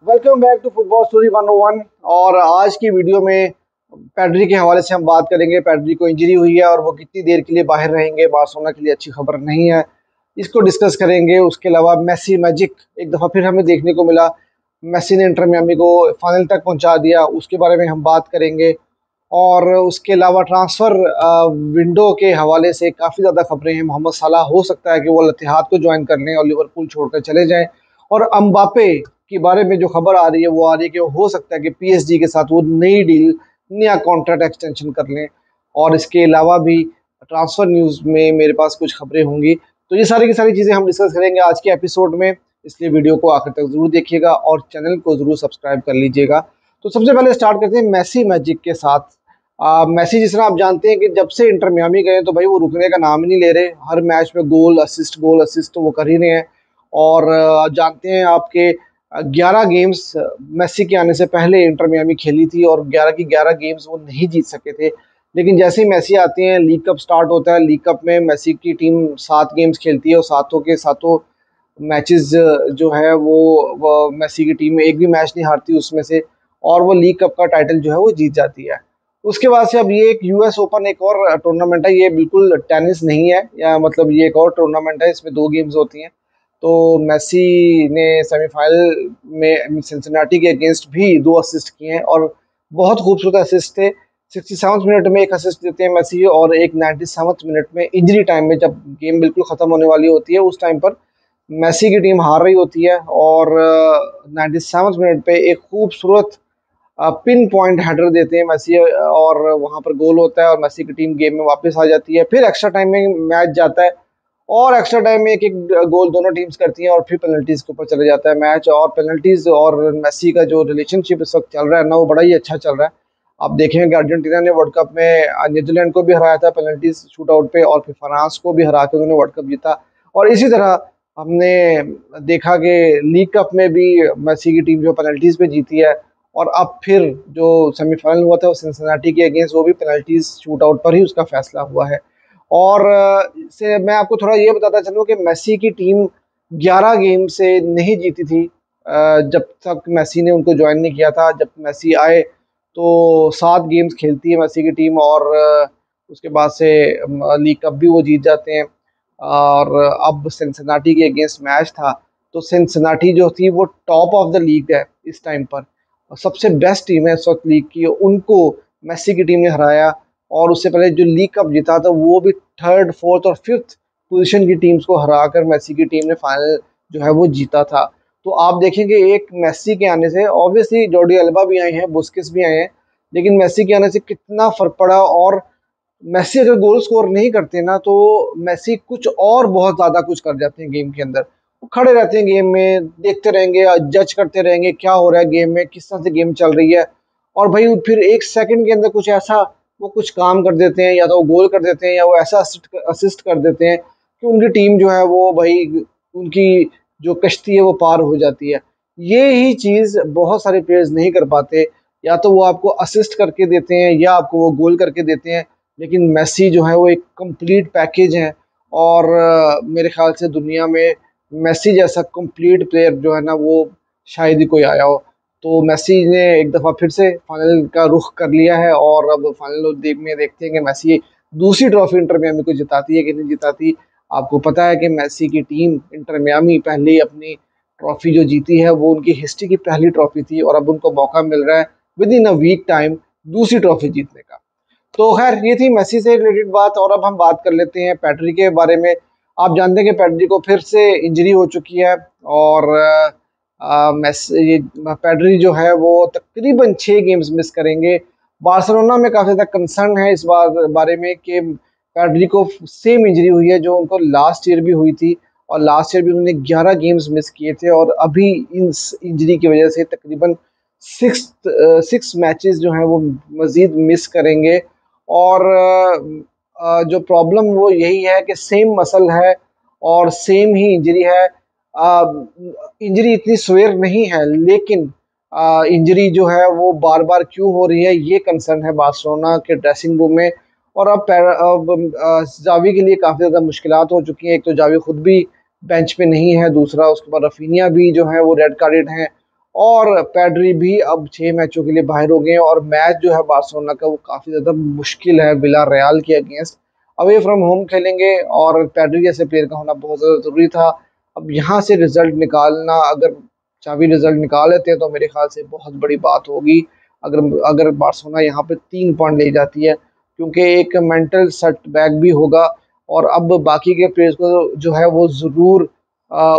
Welcome back to football story 101। और आज की वीडियो में पैड्री के हवाले से हम बात करेंगे। पैड्री को इंजरी हुई है और वो कितनी देर के लिए बाहर रहेंगे, बार्सिलोना के लिए अच्छी खबर नहीं है, इसको डिस्कस करेंगे। उसके अलावा मेसी मैजिक एक दफ़ा फिर हमें देखने को मिला। मेसी ने इंटर मियामी को फाइनल तक पहुंचा दिया, उसके बारे में हम बात करेंगे। और उसके अलावा ट्रांसफ़र विंडो के हवाले से काफ़ी ज़्यादा खबरें हैं। मोहम्मद सलाह हो सकता है कि वो अल इत्तेहाद को ज्वाइन कर लें और लिवरपूल छोड़कर चले जाएं। और अम्बापे के बारे में जो खबर आ रही है वो आ रही है कि हो सकता है कि पीएसजी के साथ वो नई डील, नया कॉन्ट्रैक्ट एक्सटेंशन कर लें। और इसके अलावा भी ट्रांसफ़र न्यूज़ में मेरे पास कुछ खबरें होंगी। तो ये सारी की सारी चीज़ें हम डिस्कस करेंगे आज के एपिसोड में, इसलिए वीडियो को आखिर तक ज़रूर देखिएगा और चैनल को ज़रूर सब्सक्राइब कर लीजिएगा। तो सबसे पहले स्टार्ट करते हैं मेसी मैजिक के साथ। मेसी जिस तरह आप जानते हैं कि जब से इंटर मियामी गए तो भाई वो रुकने का नाम ही नहीं ले रहे। हर मैच में गोल असिस्ट तो वो कर ही रहे हैं। और जानते हैं आपके 11 गेम्स मेसी के आने से पहले इंटर मियामी खेली थी और 11 की 11 गेम्स वो नहीं जीत सके थे। लेकिन जैसे ही मेसी आते हैं, लीग कप स्टार्ट होता है। लीग कप में मेसी की टीम 7 गेम्स खेलती है और सातों के सातों मैचेस जो है वो मेसी की टीम में एक भी मैच नहीं हारती उसमें से, और वो लीग कप का टाइटल जो है वो जीत जाती है। उसके बाद से अब ये एक यूएस ओपन एक और टूर्नामेंट है। ये बिल्कुल टेनिस नहीं है, या मतलब ये एक और टूर्नामेंट है, इसमें 2 गेम्स होती हैं। तो मेसी ने सेमीफाइनल में सिंसिनाटी के अगेंस्ट भी 2 असिस्ट किए हैं और बहुत खूबसूरत असिस्ट थे। 67 मिनट में एक असिस्ट देते हैं मेसी, और एक 97 मिनट में इंजरी टाइम में, जब गेम बिल्कुल ख़त्म होने वाली होती है, उस टाइम पर मेसी की टीम हार रही होती है और 97 मिनट पे एक खूबसूरत पिन पॉइंट हेडर देते हैं मेसी, और वहां पर गोल होता है और मेसी की टीम गेम में वापस आ जाती है। फिर एक्स्ट्रा टाइम में मैच जाता है और एक्स्ट्रा टाइम में एक एक गोल दोनों टीम्स करती हैं और फिर पेनल्टीज के ऊपर चले जाता है मैच। और पेनल्टीज और मेसी का जो रिलेशनशिप इस वक्त चल रहा है ना, वो बड़ा ही अच्छा चल रहा है। आप देखेंगे कि अर्जेंटीना ने वर्ल्ड कप में न्यूजीलैंड को भी हराया था पेनल्टीज शूट आउट पे, और फिर फ्रांस को भी हरा के उन्होंने वर्ल्ड कप जीता। और इसी तरह हमने देखा कि लीग कप में भी मेसी की टीम जो पेनल्टीज पे जीती है। और अब फिर जो सेमीफाइनल हुआ था वो सिंसिनाटी के अगेंस्ट, वो भी पेनल्टीज शूट आउट पर ही उसका फैसला हुआ है। और से मैं आपको थोड़ा ये बताता चलूँ कि मेसी की टीम 11 गेम से नहीं जीती थी जब तक मेसी ने उनको ज्वाइन नहीं किया था। जब मेसी आए तो 7 गेम्स खेलती है मेसी की टीम, और उसके बाद से लीग कप भी वो जीत जाते हैं। और अब सिंसिनाटी के अगेंस्ट मैच था, तो सिंसिनाटी जो थी वो टॉप ऑफ द लीग है इस टाइम पर, सबसे बेस्ट टीम है इस वक्त लीग की, उनको मेसी की टीम ने हराया। और उससे पहले जो लीग कप जीता था वो भी थर्ड, फोर्थ और फिफ्थ पोजीशन की टीम्स को हराकर मेसी की टीम ने फाइनल जो है वो जीता था। तो आप देखेंगे एक मेसी के आने से, ऑब्वियसली जॉर्डी अल्बा भी आए हैं, बुस्केट्स भी आए हैं, लेकिन मेसी के आने से कितना फर्क पड़ा। और मेसी अगर गोल स्कोर नहीं करते ना, तो मेसी कुछ और बहुत ज्यादा कुछ कर जाते हैं गेम के अंदर। वो खड़े रहते हैं गेम में, देखते रहेंगे, जज करते रहेंगे क्या हो रहा है गेम में, किस तरह से गेम चल रही है। और भाई फिर एक सेकंड के अंदर कुछ ऐसा वो कुछ काम कर देते हैं, या तो वो गोल कर देते हैं या वो ऐसा असिस्ट कर देते हैं कि उनकी टीम जो है वो भाई, उनकी जो कश्ती है वो पार हो जाती है। ये ही चीज़ बहुत सारे प्लेयर्स नहीं कर पाते, या तो वो आपको असिस्ट करके देते हैं या आपको वो गोल करके देते हैं। लेकिन मेसी जो है वो एक कंप्लीट पैकेज है, और मेरे ख्याल से दुनिया में मेसी जैसा कंप्लीट प्लेयर जो है ना वो शायद ही कोई आया हो। तो मेसी ने एक दफ़ा फिर से फाइनल का रुख कर लिया है, और अब फाइनल देखते हैं कि मेसी दूसरी ट्रॉफी इंटर मियामी को जिताती है कि नहीं जिताती। आपको पता है कि मेसी की टीम इंटर मियामी पहले ही अपनी ट्रॉफी जो जीती है वो उनकी हिस्ट्री की पहली ट्रॉफी थी, और अब उनको मौका मिल रहा है within a week time दूसरी ट्रॉफी जीतने का। तो खैर ये थी मेसी से रिलेटेड बात, और अब हम बात कर लेते हैं पैड्री के बारे में। आप जानते हैं कि पैड्री को फिर से इंजरी हो चुकी है, और ये पैड्री जो है वो तकरीबन 6 गेम्स मिस करेंगे। बार्सिलोना में काफ़ी ज़्यादा कंसर्न है इस बारे में कि पैड्री को सेम इंजरी हुई है जो उनको लास्ट ईयर भी हुई थी, और लास्ट ईयर भी उन्होंने 11 गेम्स मिस किए थे, और अभी इस इंजरी की वजह से तकरीबन सिक्स मैचेस जो हैं वो मज़ीद मिस करेंगे। और जो प्रॉब्लम वो यही है कि सेम मसल है और सेम ही इंजरी है। इंजरी इतनी सवेर नहीं है, लेकिन इंजरी जो है वो बार बार क्यों हो रही है, ये कंसर्न है बार्सिलोना के ड्रेसिंग रूम में। और अब जावी के लिए काफ़ी ज़्यादा मुश्किलात हो चुकी हैं। एक तो जावी खुद भी बेंच पे नहीं है, दूसरा उसके बाद रफीनिया भी जो है वो रेड कार्डेड हैं, और पेड्री भी अब 6 मैचों के लिए बाहर हो गए हैं। और मैच जो है बार्सिलोना का वो काफ़ी ज़्यादा मुश्किल है विला रियल के अगेंस्ट, अवे फ्रॉम होम खेलेंगे और पेड्री जैसे प्लेयर का होना बहुत ज़्यादा ज़रूरी था। अब यहाँ से रिजल्ट निकालना, अगर चावी रिजल्ट निकाल लेते हैं तो मेरे ख्याल से बहुत बड़ी बात होगी अगर अगर बार्सिलोना यहाँ पे 3 पॉइंट ले जाती है, क्योंकि एक मेंटल सेटबैक भी होगा और अब बाकी के प्लेयर्स को जो है वो ज़रूर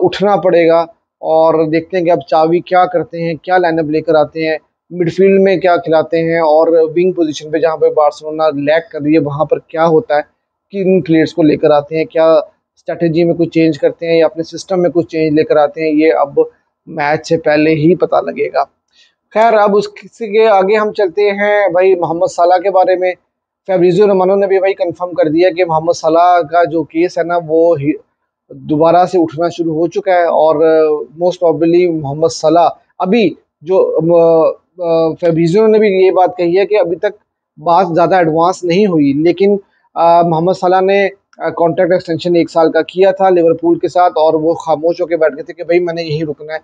उठना पड़ेगा। और देखते हैं कि अब चावी क्या करते हैं, क्या लाइनअप लेकर आते हैं, मिडफील्ड में क्या खिलाते हैं और विंग पोजीशन पे जहाँ पे बार्सिलोना लैग कर रही है वहाँ पर क्या होता है, किन प्लेयर्स को लेकर आते हैं, क्या स्ट्रेटेजी में कुछ चेंज करते हैं या अपने सिस्टम में कुछ चेंज लेकर आते हैं, ये अब मैच से पहले ही पता लगेगा। खैर अब उसके आगे हम चलते हैं भाई मोहम्मद सलाह के बारे में। फैब्रिजियो रोमानो ने भी भाई कंफर्म कर दिया कि मोहम्मद सलाह का जो केस है ना वो दोबारा से उठना शुरू हो चुका है और मोस्ट प्रॉबेबली मोहम्मद सलाह अभी जो फैब्रिजियो ने भी ये बात कही है कि अभी तक बात ज़्यादा एडवांस नहीं हुई, लेकिन मोहम्मद सलाह ने कॉन्ट्रैक्ट एक्सटेंशन 1 साल का किया था लिवरपूल के साथ और वो खामोश होकर बैठ गए थे कि भाई मैंने यहीं रुकना है।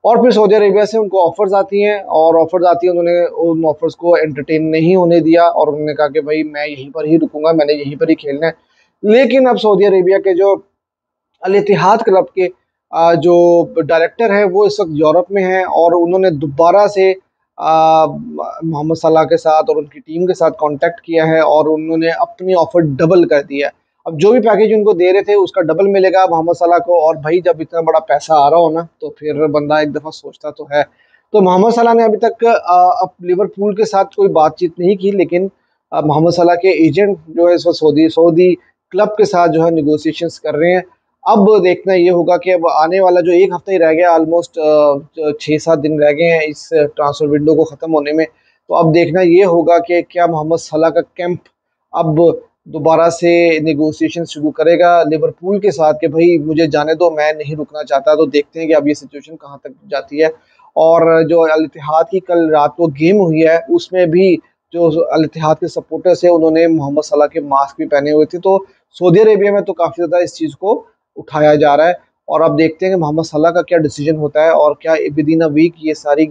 और फिर सऊदी अरेबिया से उनको ऑफर्स आती हैं और ऑफर्स आती हैं, उन्होंने उन ऑफर्स को एंटरटेन नहीं होने दिया और उन्होंने कहा कि भाई मैं यहीं पर ही रुकूंगा, मैंने यहीं पर ही खेलना है। लेकिन अब सऊदी अरेबिया के जो अल इत्तिहाद क्लब के जो डायरेक्टर है वो इस वक्त यूरोप में है और उन्होंने दोबारा से मोहम्मद सलाह के साथ और उनकी टीम के साथ कांटेक्ट किया है और उन्होंने अपनी ऑफर डबल कर दिया है। अब जो भी पैकेज उनको दे रहे थे उसका डबल मिलेगा मोहम्मद सलाह को। और भाई जब इतना बड़ा पैसा आ रहा हो ना तो फिर बंदा एक दफ़ा सोचता तो है। तो मोहम्मद सलाह ने अभी तक अब लिवरपूल के साथ कोई बातचीत नहीं की, लेकिन मोहम्मद सलाह के एजेंट जो है इस वक्त सऊदी सऊदी क्लब के साथ जो है निगोसिएशंस कर रहे हैं। अब देखना ये होगा कि अब आने वाला जो 1 हफ्ता ही रह गया, ऑलमोस्ट 6-7 दिन रह गए हैं इस ट्रांसफर विंडो को ख़त्म होने में। तो अब देखना ये होगा कि क्या मोहम्मद सलाह का कैंप अब दोबारा से नेगोशिएशन शुरू करेगा लिवरपूल के साथ कि भाई मुझे जाने दो, मैं नहीं रुकना चाहता। तो देखते हैं कि अब ये सिचुएशन कहाँ तक जाती है। और जो अल इत्तिहाद की कल रात को गेम हुई है उसमें भी जो अल इत्तिहाद के सपोर्टर्स है उन्होंने मोहम्मद सलाह के मास्क भी पहने हुए थे। तो सऊदी अरेबिया में तो काफ़ी ज़्यादा इस चीज़ को उठाया जा रहा है और अब देखते हैं कि मोहम्मद सलाह का क्या डिसीजन होता है और क्या विद इन अ वीक ये सारी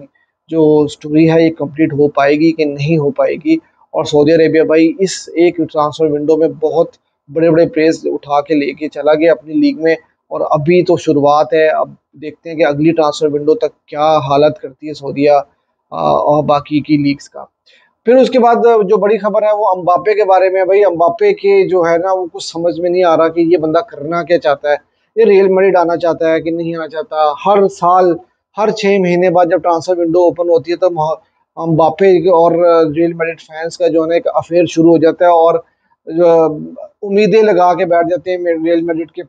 जो स्टोरी है ये कंप्लीट हो पाएगी कि नहीं हो पाएगी। और सऊदी अरेबिया भाई इस एक ट्रांसफर विंडो में बहुत बड़े बड़े प्लेयर्स उठा के लेके चला गया अपनी लीग में और अभी तो शुरुआत है। अब देखते हैं कि अगली ट्रांसफर विंडो तक क्या हालत करती है सऊदीया और बाकी की लीग्स का। फिर उसके बाद जो बड़ी खबर है वो एम्बाप्पे के बारे में है। भाई एम्बाप्पे के जो है ना वो कुछ समझ में नहीं आ रहा कि ये बंदा करना क्या चाहता है, ये रियल मैड्रिड आना चाहता है कि नहीं आना चाहता। हर साल हर 6 महीने बाद जब ट्रांसफर विंडो ओपन होती है तो एम्बाप्पे और रियल मैड्रिड फैंस का जो है ना एक अफेयर शुरू हो जाता है और उम्मीदें लगा के बैठ जाते हैं रियल मैड्रिड के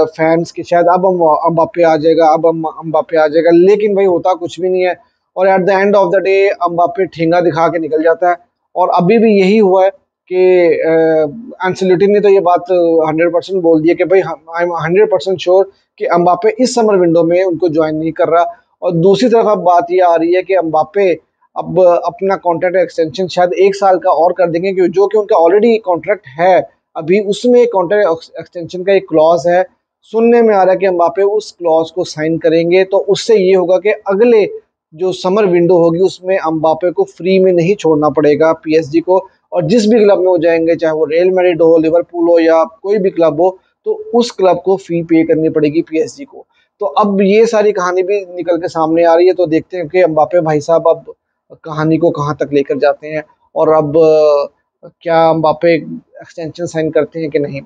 फैंस के शायद अब एम्बाप्पे आ जाएगा, अब एम्बाप्पे आ जाएगा, लेकिन भाई होता कुछ भी नहीं है। और at the end of the day Mbappe ठेंगा दिखा के निकल जाता है और अभी भी यही हुआ है कि एंसेलोटी ने तो ये बात 100% बोल दिया कि भाई आई एम 100% श्योर कि एम्बाप्पे इस समर विंडो में उनको ज्वाइन नहीं कर रहा। और दूसरी तरफ अब बात ये आ रही है कि एम्बाप्पे अब अपना कॉन्ट्रैक्ट एक्सटेंशन शायद 1 साल का और कर देंगे जो कि उनका ऑलरेडी कॉन्ट्रैक्ट है, अभी उसमें कॉन्ट्रैक्ट एक्सटेंशन का एक क्लॉज है। सुनने में आ रहा है कि एम्बाप्पे उस क्लॉज को साइन करेंगे तो उससे ये होगा कि अगले जो समर विंडो होगी उसमें एम्बाप्पे को फ्री में नहीं छोड़ना पड़ेगा पीएसजी को। और जिस भी क्लब में वो जाएंगे, चाहे वो रियल मैड्रिड हो, लिवरपूल हो या कोई भी क्लब हो, तो उस क्लब को फी पे करनी पड़ेगी पीएसजी को। तो अब ये सारी कहानी भी निकल के सामने आ रही है। तो देखते हैं कि एम्बाप्पे भाई साहब अब कहानी को कहाँ तक लेकर जाते हैं और अब क्या एम्बाप्पे एक्सटेंशन साइन करते हैं कि नहीं।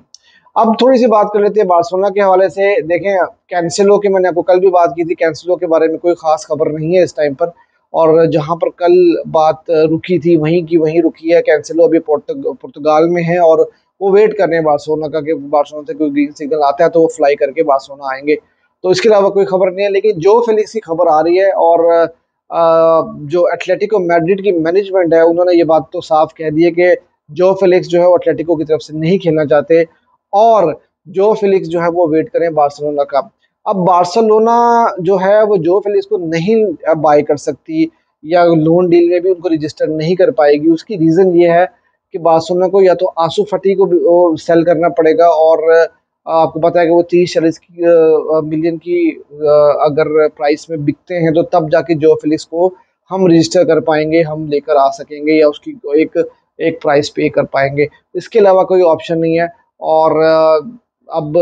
अब थोड़ी सी बात कर लेते हैं बार्सिलोना के हवाले से। देखें कैंसेलो की मैंने आपको कल भी बात की थी, कैंसेलो के बारे में कोई ख़ास खबर नहीं है इस टाइम पर और जहां पर कल बात रुकी थी वहीं की वहीं रुकी है। कैंसेलो अभी पुर्तगाल में है और वो वेट कर रहे हैं बार्सिलोना का कि बार्सिलोना से कोई ग्रीन सिग्नल आता है तो वो फ्लाई करके बार्सिलोना आएंगे। तो इसके अलावा कोई खबर नहीं है। लेकिन जो फेलिक्स की खबर आ रही है और जो एटलेटिको मैड्रिड की मैनेजमेंट है उन्होंने ये बात तो साफ कह दी है कि जो फेलिक्स जो है वो एटलेटिको की तरफ से नहीं खेलना चाहते और जो फेलिक्स जो है वो वेट करें बार्सिलोना का। अब बार्सिलोना जो है वो जो फेलिक्स को नहीं बाय कर सकती या लोन डील में भी उनको रजिस्टर नहीं कर पाएगी। उसकी रीज़न ये है कि बार्सिलोना को या तो आंसू फटी को सेल करना पड़ेगा और आपको पता है कि वो 30-40 मिलियन की अगर प्राइस में बिकते हैं तो तब जाके जो फिलिक्स को हम रजिस्टर कर पाएंगे, हम लेकर आ सकेंगे या उसकी एक एक प्राइस पे कर पाएंगे। इसके अलावा कोई ऑप्शन नहीं है। और अब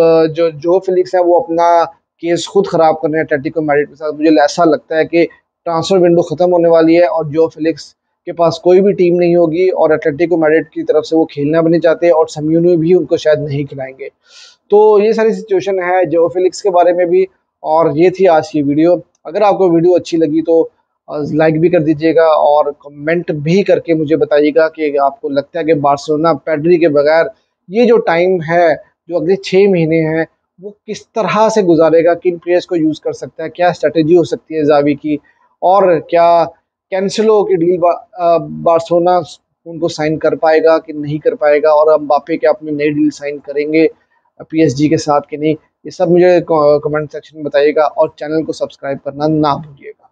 जो फिलिक्स है वो अपना केस खुद खराब कर रहे हैं एटलेटिको मैड्रिड के साथ। मुझे ऐसा लगता है कि ट्रांसफर विंडो खत्म होने वाली है और जो फिलिक्स के पास कोई भी टीम नहीं होगी और एटलेटिको मैड्रिड की तरफ से वो खेलना भी नहीं चाहते और सिम्योने भी उनको शायद नहीं खिलाएंगे। तो ये सारी सिचुएशन है जो फिलिक्स के बारे में भी। और ये थी आज की वीडियो। अगर आपको वीडियो अच्छी लगी तो लाइक भी कर दीजिएगा और कमेंट भी करके मुझे बताइएगा कि आपको लगता है कि बार्सिलोना पेड्री के बगैर ये जो टाइम है, जो अगले 6 महीने हैं, वो किस तरह से गुजारेगा, किन प्लेयर्स को यूज़ कर सकता है, क्या स्ट्रेटेजी हो सकती है जावी की, और क्या कैंसेलो की डील बार्सिलोना उनको साइन कर पाएगा कि नहीं कर पाएगा, और एम्बाप्पे क्या अपनी नई डील साइन करेंगे पीएसजी के साथ कि नहीं। ये सब मुझे कमेंट सेक्शन में बताइएगा और चैनल को सब्सक्राइब करना ना भूलिएगा।